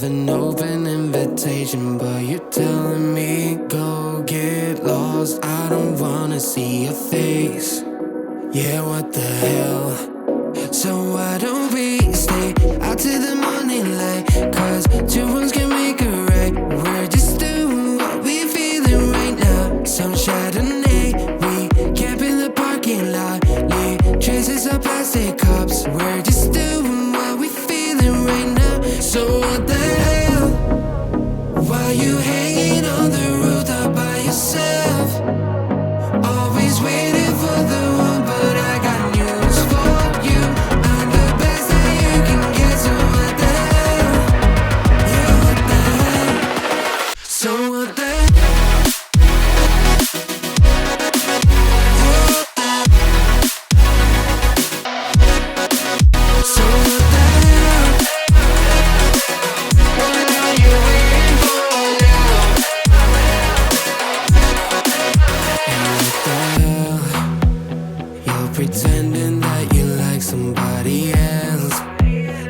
have an open invitation, but you're telling me go get lost. I don't wanna see your face. Yeah, what the hell? So why don't we stay out till the morning light? Cause two wrongs can make a right. We're just doing what we feeling right now. Some Chardonnay, we camp in the parking lot. Leave traces of plastic cups. We're just doing what we feeling right now. So what the hell? Why you hanging on the rooftop by yourself? Always waiting for the one, but I got news for you. I'm the best that you can get, so what the hell? Yeah, what the hell? So what the hell? So what the hell? What are you waiting for now? And what the hell? You're pretending that you like somebody else,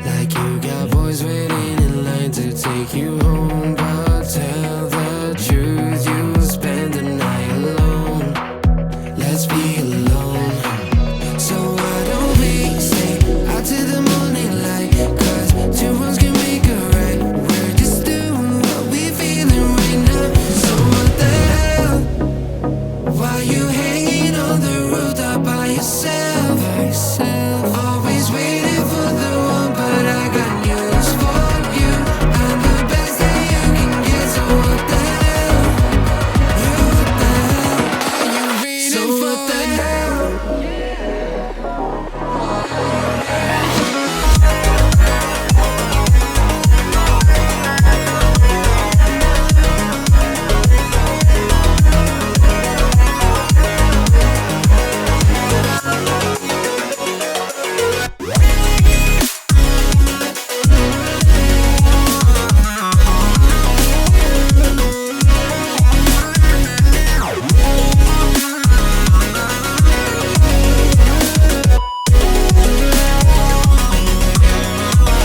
like you got boys waiting in line to take you home. But tell the truth, you spend the night alone. Let's be alone. So why don't we stay out till the morning light? Cause two wrongs can make a right. We're just doing what we feeling right now. So what the hell? Why you hanging on the rooftop by yourself? Always waiting for the one, but I got news for you. I'm the best that you can get, so what the hell? Yeah, what the hell? Are you waiting so for what the hell?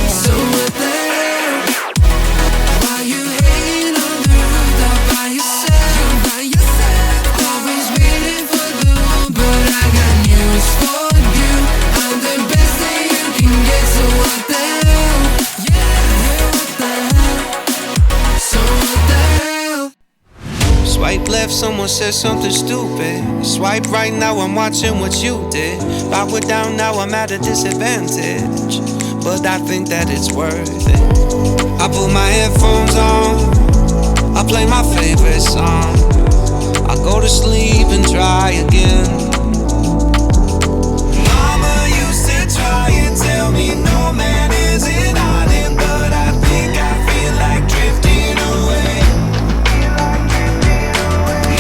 So what the hell? Why you hanging on the rooftop by yourself? Always waiting for the one, but I got news for you. I'm the best that you can get, so what the hell? Yeah, what the hell? So what the hell? Swipe left, someone said something stupid. Swipe right, now I'm watching what you did. Backward down, now I'm at a disadvantage, but I think that it's worth it. I put my headphones on, I play my favorite song. I go to sleep and try again. Mama used to try and tell me no man is an island, but I think I feel like drifting away.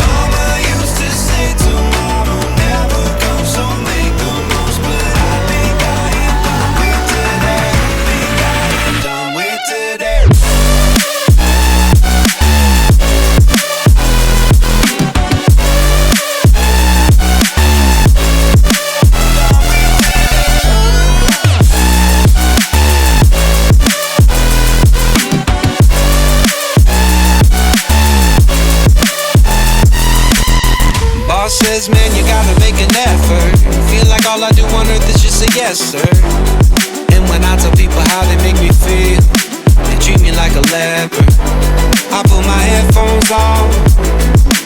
Mama used to say tomorrow never comes, so make the most, but I think I am done with today. Think I am done with today. Boss says, man, you gotta make an effort. Feel like all I do on earth is just say yes, sir. And when I tell people how they make me feel, they treat me like a leper. I put my headphones on,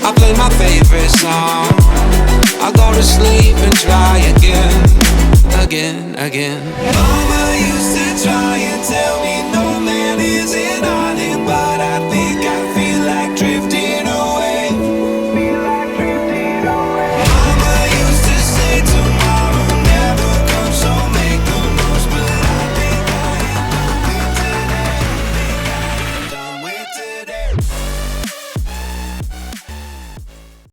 I play my favorite song. I go to sleep and try again. Mama used to try and tell me no man is an